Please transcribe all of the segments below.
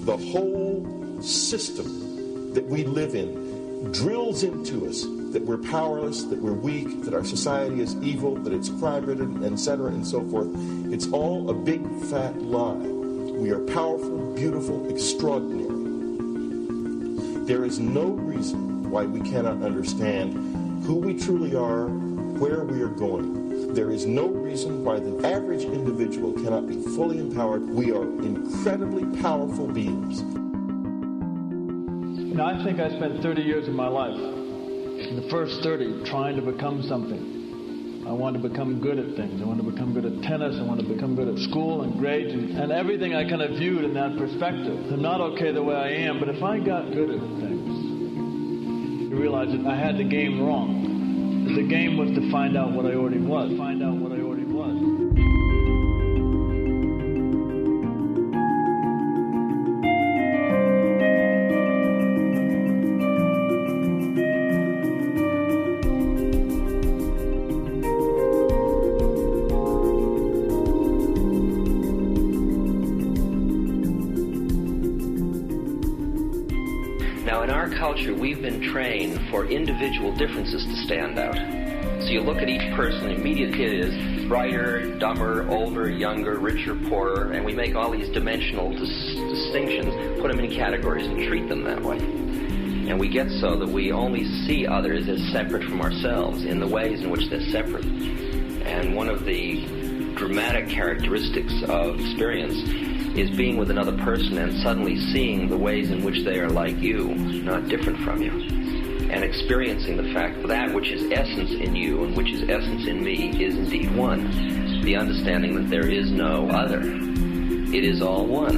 The whole system that we live in drills into us that we're powerless, that we're weak, that our society is evil, that it's crime-ridden, etc., and so forth. It's all a big, fat lie. We are powerful, beautiful, extraordinary. There is no reason why we cannot understand who we truly are, where we are going. There is no reason why the average individual cannot be fully empowered. We are incredibly powerful beings. You know, I think I spent 30 years of my life, in the first 30, trying to become something. I wanted to become good at things. I wanted to become good at tennis. I wanted to become good at school and grades and everything I kind of viewed in that perspective. I'm not okay the way I am, but if I got good at things, you realize that I had the game wrong. The game was to find out what I already was. Find out what I already was. Now, in our culture, we've been trained for individual differences to stand out. So you look at each person, the immediate hit is brighter, dumber, older, younger, richer, poorer, and we make all these dimensional distinctions, put them in categories and treat them that way. And we get so that we only see others as separate from ourselves in the ways in which they're separate. And one of the dramatic characteristics of experience is being with another person and suddenly seeing the ways in which they are like you, not different from you, and experiencing the fact that which is essence in you and which is essence in me is indeed one. The understanding that there is no other. It is all one.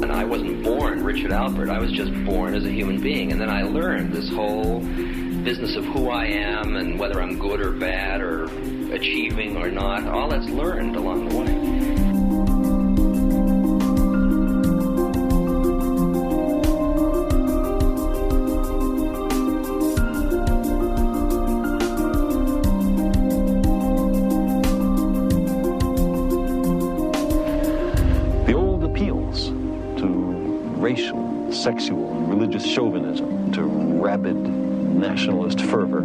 And I wasn't born Richard Albert. I was just born as a human being. And then I learned this whole business of who I am and whether I'm good or bad or achieving or not. All that's learned along the way. The old appeals to racial, sexual, and religious chauvinism, to rabid nationalist fervor,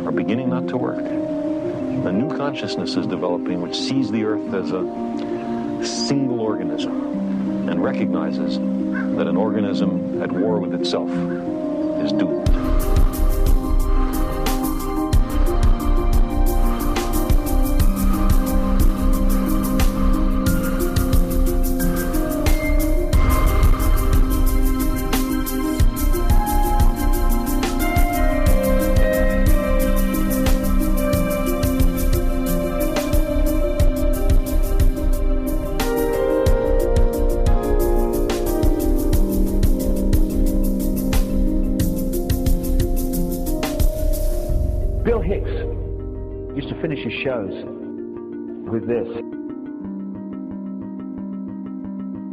are beginning not to work. A new consciousness is developing which sees the earth as a single organism and recognizes that an organism at war with itself is doomed. Bill Hicks used to finish his shows with this.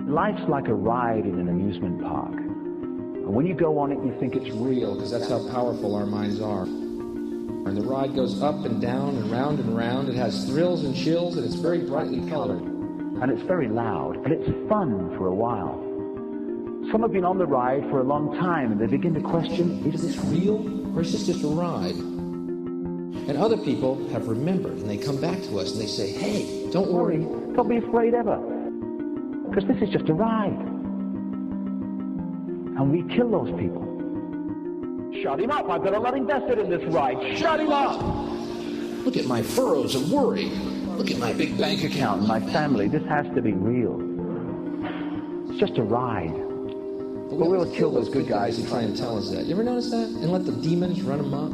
Life's like a ride in an amusement park. And when you go on it, you think it's real, Because that's how powerful our minds are. And the ride goes up and down and round and round. It has thrills and chills, and it's very brightly colored. and it's very loud, and it's fun for a while. Some have been on the ride for a long time, and they begin to question, is this real, Or is this just a ride? And other people have remembered, and they come back to us and they say, hey, don't worry. Don't be afraid ever, because this is just a ride. And we kill those people. Shut him up. I've got a lot invested in this ride. Shut him up. Look at my furrows of worry. Look at my big bank account. My family, this has to be real. It's just a ride. But we'll kill those good guys who try and tell us that. You ever notice that? And let the demons run amok?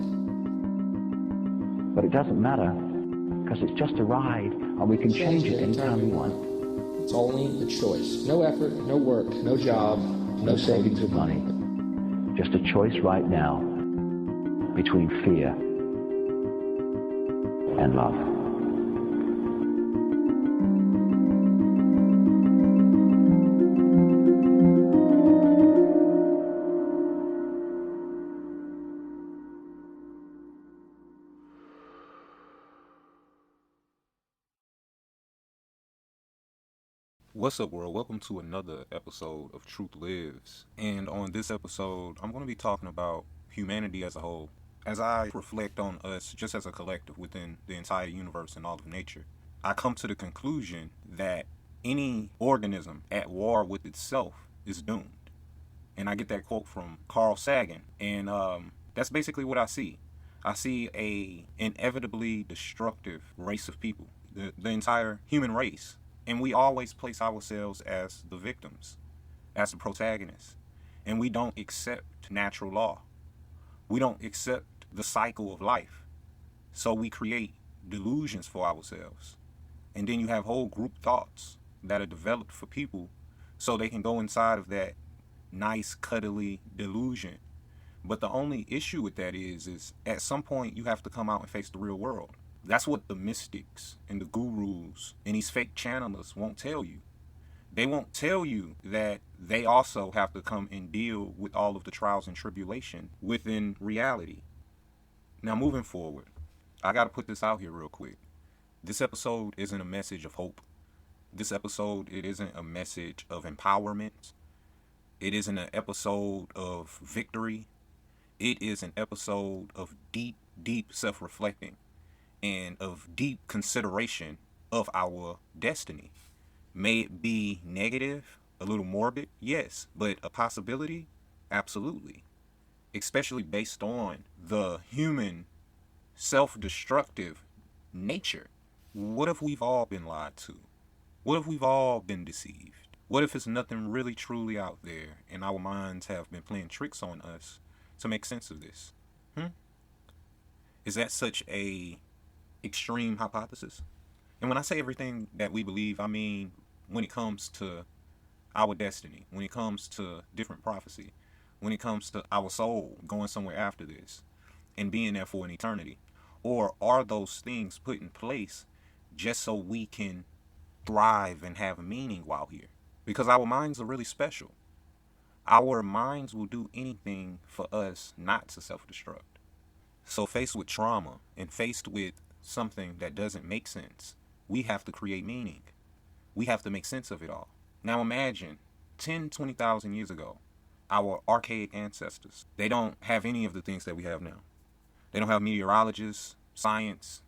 But it doesn't matter, because it's just a ride, and we can change it anytime we want. It's only a choice. No effort, no work, no job, no savings of money. Just a choice right now between fear and love. What's up, world? Welcome to another episode of Truth Lives. And on this episode, I'm going to be talking about humanity as a whole. As I reflect on us just as a collective within the entire universe and all of nature, I come to the conclusion that any organism at war with itself is doomed. And I get that quote from Carl Sagan. And that's basically what I see. I see a inevitably destructive race of people, the entire human race. And we always place ourselves as the victims, as the protagonists. And we don't accept natural law. We don't accept the cycle of life. So we create delusions for ourselves. And then you have whole group thoughts that are developed for people so they can go inside of that nice, cuddly delusion. But the only issue with that is at some point you have to come out and face the real world. That's what the mystics and the gurus and these fake channelers won't tell you. They won't tell you that they also have to come and deal with all of the trials and tribulation within reality. Now, moving forward, I got to put this out here real quick. This episode isn't a message of hope. This episode, it isn't a message of empowerment. It isn't an episode of victory. It is an episode of deep, deep self-reflecting and of deep consideration of our destiny. May it be negative, a little morbid, yes, but a possibility, absolutely. Especially based on the human self-destructive nature. What if we've all been lied to? What if we've all been deceived? What if it's nothing really truly out there and our minds have been playing tricks on us to make sense of this? Is that such a extreme hypothesis? And when I say everything that we believe, I mean when it comes to our destiny, when it comes to different prophecy, when it comes to our soul going somewhere after this and being there for an eternity. Or are those things put in place just so we can thrive and have meaning while here? Because our minds are really special. Our minds will do anything for us not to self-destruct. So faced with trauma and faced with something that doesn't make sense, we have to create meaning. We have to make sense of it all. Now imagine 10, 20,000 years ago, our archaic ancestors, they don't have any of the things that we have now. They don't have meteorologists, science.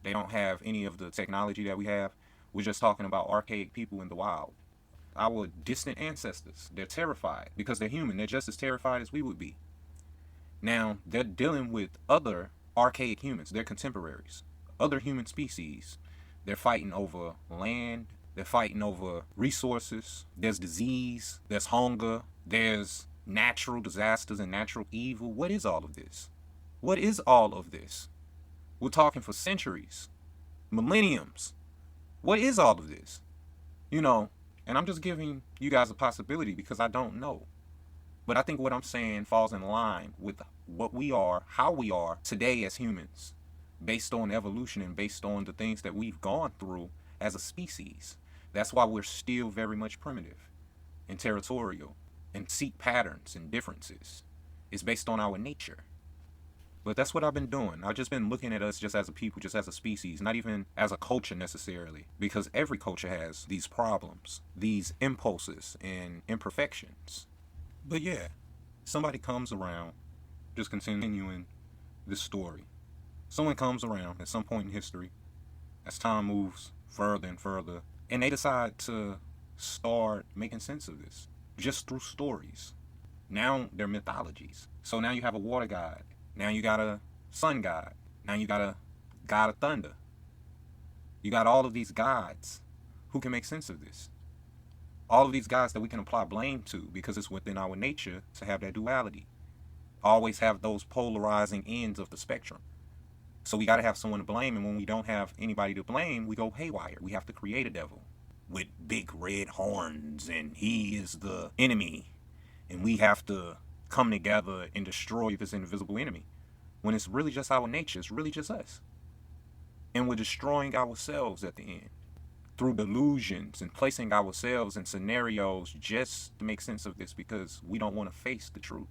They don't have any of the technology that we have. We're just talking about archaic people in the wild. Our distant ancestors, they're terrified because they're human. They're just as terrified as we would be. Now, they're dealing with other archaic humans, their contemporaries, other human species. They're fighting over land. They're fighting over resources. There's disease. There's hunger. There's natural disasters and natural evil. What is all of this? What is all of this? We're talking for centuries, millenniums. What is all of this? And I'm just giving you guys a possibility because I don't know. But I think what I'm saying falls in line with what we are, how we are today as humans, based on evolution and based on the things that we've gone through as a species. That's why we're still very much primitive and territorial and seek patterns and differences. It's based on our nature. But that's what I've been doing. I've just been looking at us just as a people, just as a species, not even as a culture necessarily, because every culture has these problems, these impulses and imperfections. But yeah, somebody comes around, just continuing this story. Someone comes around at some point in history, as time moves further and further, and they decide to start making sense of this, just through stories. Now they're mythologies. So now you have a water god. Now you got a sun god. Now you got a god of thunder. You got all of these gods who can make sense of this. All of these guys that we can apply blame to because it's within our nature to have that duality. Always have those polarizing ends of the spectrum. So we got to have someone to blame, and when we don't have anybody to blame, we go haywire. We have to create a devil with big red horns, and he is the enemy, and we have to come together and destroy this invisible enemy. When it's really just our nature, it's really just us. And we're destroying ourselves at the end through delusions and placing ourselves in scenarios just to make sense of this because we don't want to face the truth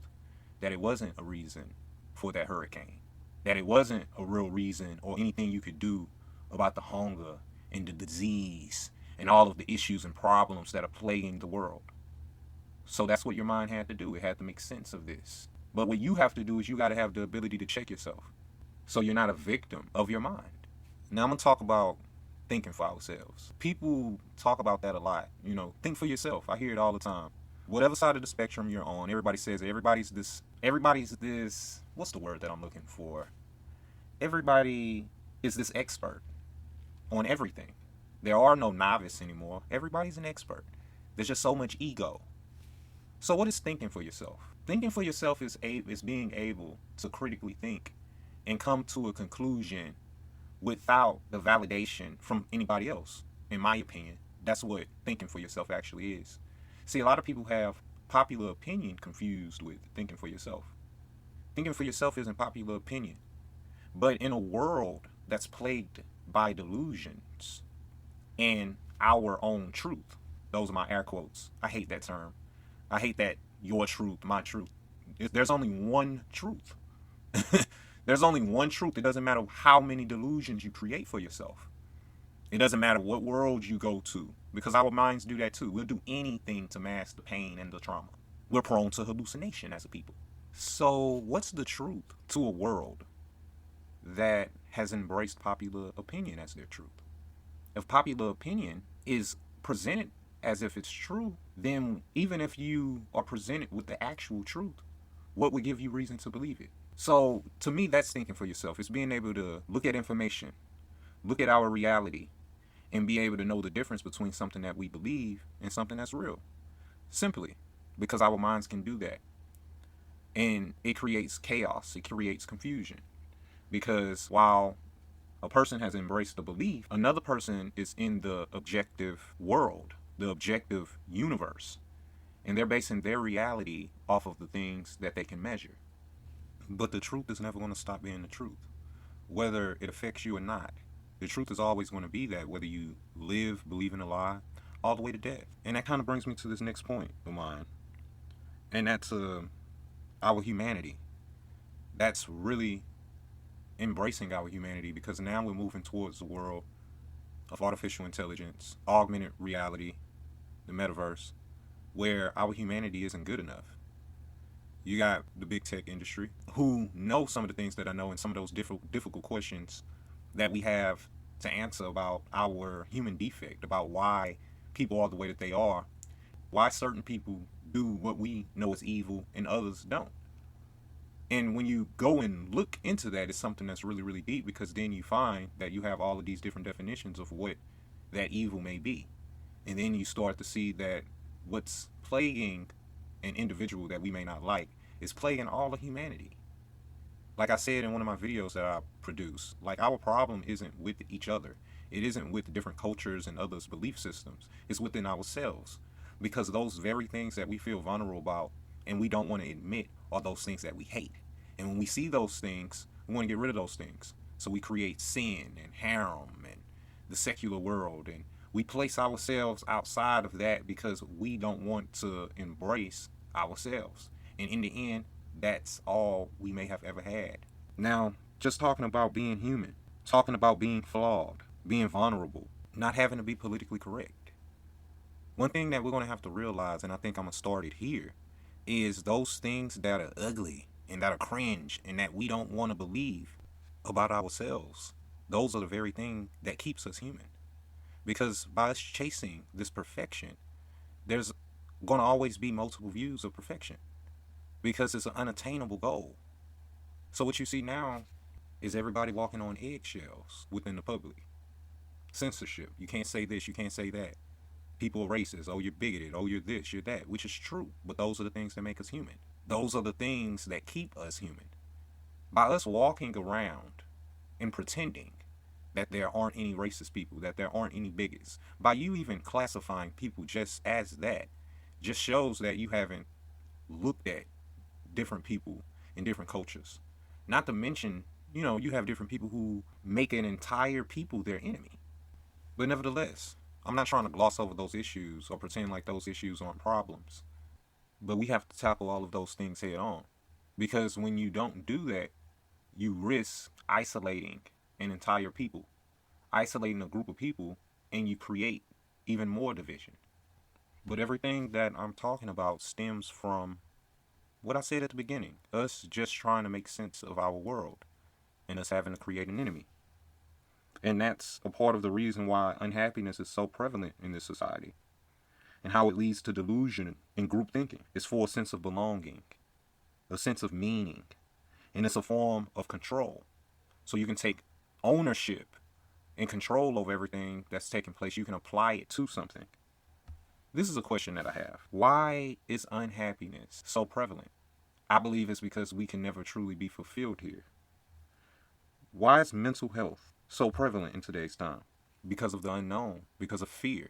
that it wasn't a reason for that hurricane, that it wasn't a real reason or anything you could do about the hunger and the disease and all of the issues and problems that are plaguing the world. So that's what your mind had to do. It had to make sense of this. But what you have to do is you got to have the ability to check yourself, so you're not a victim of your mind. Now I'm going to talk about thinking for ourselves. People talk about that a lot. Think for yourself. I hear it all the time. Whatever side of the spectrum you're on, everybody says everybody's this, what's the word that I'm looking for? Everybody is this expert on everything. There are no novice anymore. Everybody's an expert. There's just so much ego. So what is thinking for yourself? Thinking for yourself is being able to critically think and come to a conclusion without the validation from anybody else. In my opinion, that's what thinking for yourself actually is. See, a lot of people have popular opinion confused with thinking for yourself. Thinking for yourself isn't popular opinion. But in a world that's plagued by delusions and our own truth, those are my air quotes. I hate that term. I hate that your truth, my truth. There's only one truth. There's only one truth. It doesn't matter how many delusions you create for yourself. It doesn't matter what world you go to, because our minds do that too. We'll do anything to mask the pain and the trauma. We're prone to hallucination as a people. So what's the truth to a world that has embraced popular opinion as their truth? If popular opinion is presented as if it's true, then even if you are presented with the actual truth, what would give you reason to believe it? So to me, that's thinking for yourself. It's being able to look at information, look at our reality, and be able to know the difference between something that we believe and something that's real. Simply because our minds can do that. And it creates chaos. It creates confusion. Because while a person has embraced a belief, another person is in the objective world, the objective universe. And they're basing their reality off of the things that they can measure. But the truth is never going to stop being the truth, whether it affects you or not. The truth is always going to be that, whether you live, believe in a lie, all the way to death. And that kind of brings me to this next point of mine. And that's our humanity. That's really embracing our humanity, because now we're moving towards the world of artificial intelligence, augmented reality, the metaverse, where our humanity isn't good enough. You got the big tech industry who know some of the things that I know, and some of those difficult questions that we have to answer about our human defect, about why people are the way that they are, why certain people do what we know is evil and others don't. And when you go and look into that, it's something that's really, really deep, because then you find that you have all of these different definitions of what that evil may be. And then you start to see that what's plaguing an individual that we may not like is plaguing all of humanity. Like I said in one of my videos that I produce, like, our problem isn't with each other. It isn't with different cultures and others' belief systems. It's within ourselves. Because those very things that we feel vulnerable about and we don't want to admit are those things that we hate. And when we see those things, we want to get rid of those things. So we create sin and harem and the secular world, and we place ourselves outside of that because we don't want to embrace ourselves. And in the end, that's all we may have ever had. Now, just talking about being human, talking about being flawed, being vulnerable, not having to be politically correct. One thing that we're going to have to realize, and I think I'm going to start it here, is those things that are ugly and that are cringe and that we don't want to believe about ourselves, those are the very thing that keeps us human. Because by us chasing this perfection, there's going to always be multiple views of perfection, because it's an unattainable goal. So what you see now is everybody walking on eggshells within the public. Censorship. You can't say this, you can't say that. People are racist. Oh, you're bigoted. Oh, you're this, you're that, which is true. But those are the things that make us human. Those are the things that keep us human. By us walking around and pretending that there aren't any racist people, that there aren't any bigots, by you even classifying people just as that, just shows that you haven't looked at different people in different cultures. Not to mention, you have different people who make an entire people their enemy. But nevertheless, I'm not trying to gloss over those issues or pretend like those issues aren't problems. But we have to tackle all of those things head on. Because when you don't do that, you risk isolating an entire people, isolating a group of people, and you create even more division. But everything that I'm talking about stems from what I said at the beginning, us just trying to make sense of our world and us having to create an enemy. And that's a part of the reason why unhappiness is so prevalent in this society and how it leads to delusion and group thinking. It's for a sense of belonging, a sense of meaning, and it's a form of control. So you can take ownership and control over everything that's taking place. You can apply it to something. This is a question that I have. Why is unhappiness so prevalent? I believe it's because we can never truly be fulfilled here. Why is mental health so prevalent in today's time? Because of the unknown, because of fear,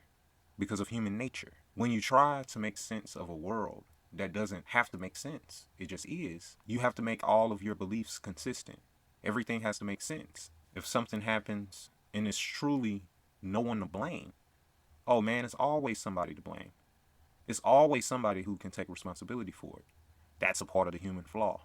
because of human nature. When you try to make sense of a world that doesn't have to make sense, it just is, you have to make all of your beliefs consistent. Everything has to make sense. If something happens and it's truly no one to blame, oh man, it's always somebody to blame. It's always somebody who can take responsibility for it. That's a part of the human flaw.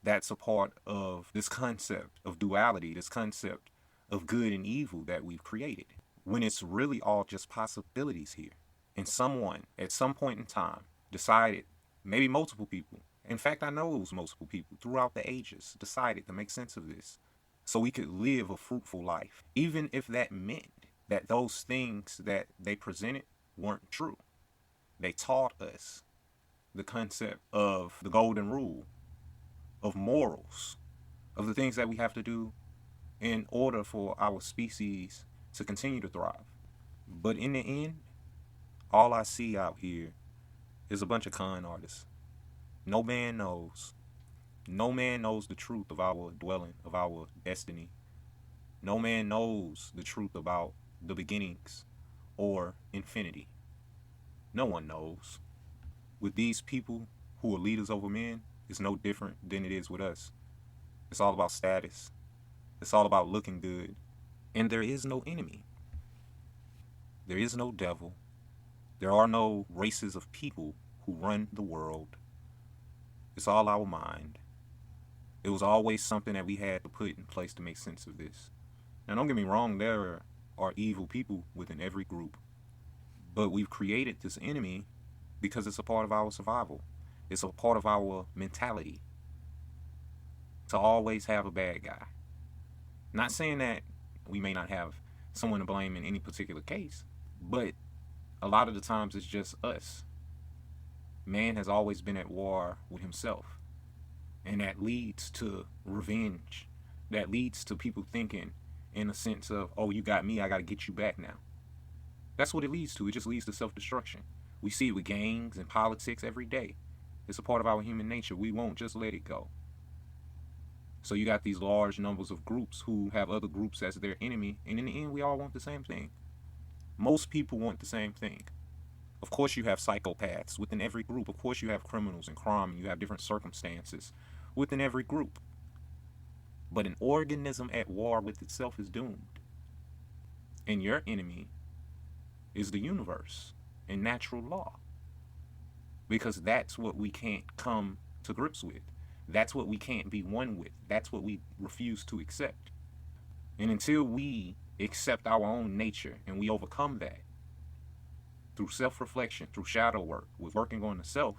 That's a part of this concept of duality, this concept of good and evil that we've created, when it's really all just possibilities here. And someone, at some point in time, decided, maybe multiple people, in fact, I know it was multiple people throughout the ages, decided to make sense of this so we could live a fruitful life, even if that meant that those things that they presented weren't true. They taught us the concept of the golden rule, of morals, of the things that we have to do in order for our species to continue to thrive. But in the end, all I see out here is a bunch of con artists. No man knows. No man knows the truth of our dwelling, of our destiny. No man knows the truth about the beginnings or infinity. No one knows. With these people who are leaders over men, it's no different than it is with us. It's all about status. It's all about looking good. And there is no enemy. There is no devil. There are no races of people who run the world. It's all our mind. It was always something that we had to put in place to make sense of this. Now, don't get me wrong, there are evil people within every group. But we've created this enemy because it's a part of our survival. It's a part of our mentality to always have a bad guy. Not saying that we may not have someone to blame in any particular case, but a lot of the times it's just us. Man has always been at war with himself, and that leads to revenge. That leads to people thinking in a sense of, oh, you got me, I got to get you back now. That's what it leads to. It just leads to self-destruction. We see it with gangs and politics every day. It's a part of our human nature. We won't just let it go. So you got these large numbers of groups who have other groups as their enemy, and in the end, we all want the same thing. Most people want the same thing. Of course you have psychopaths within every group. Of course you have criminals and crime, and you have different circumstances within every group. But an organism at war with itself is doomed. And your enemy is the universe and natural law. Because that's what we can't come to grips with. That's what we can't be one with. That's what we refuse to accept. And until we accept our own nature and we overcome that through self-reflection, through shadow work, with working on the self,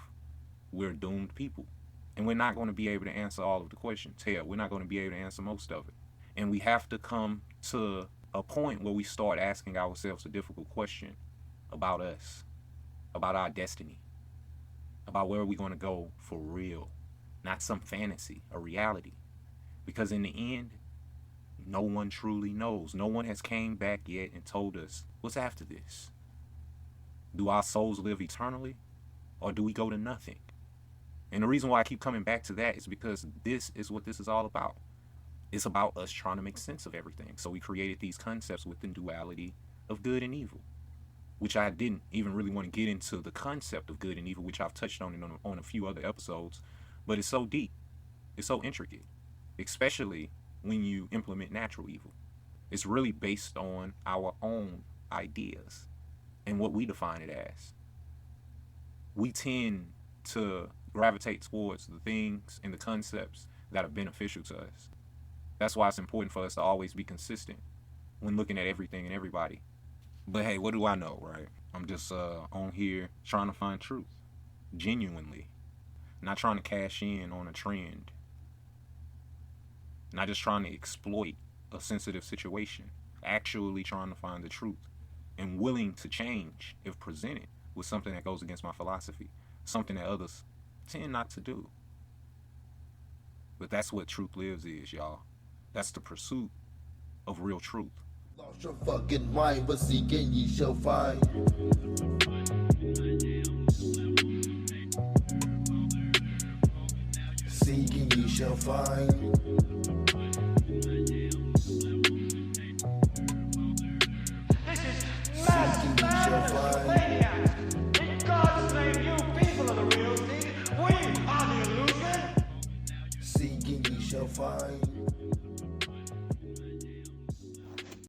we're doomed people. And we're not going to be able to answer all of the questions. Hell, we're not going to be able to answer most of it. And we have to come to a point where we start asking ourselves a difficult question about us, about our destiny, about where we're going to go for real, not some fantasy, a reality. Because in the end, no one truly knows. No one has came back yet and told us, what's after this? Do our souls live eternally, or do we go to nothing? And the reason why I keep coming back to that is because this is what this is all about. It's about us trying to make sense of everything. So we created these concepts within duality of good and evil, which I didn't even really want to get into the concept of good and evil, which I've touched on a few other episodes. But it's so deep. It's so intricate, especially when you implement natural evil. It's really based on our own ideas and what we define it as. We tend to gravitate towards the things and the concepts that are beneficial to us. That's why it's important for us to always be consistent when looking at everything and everybody. But hey, what do I know, right? I'm just on here trying to find truth, genuinely. Not trying to cash in on a trend. Not just trying to exploit a sensitive situation. Actually trying to find the truth. And willing to change if presented with something that goes against my philosophy. Something that others tend not to do. But that's what truth lives is, y'all. That's the pursuit of real truth. Lost your fucking mind, but seeking ye shall find. Seeking ye shall find. Seeking ye shall find. In God's name, you people are the real thing. We are the illusion. Seeking ye shall find.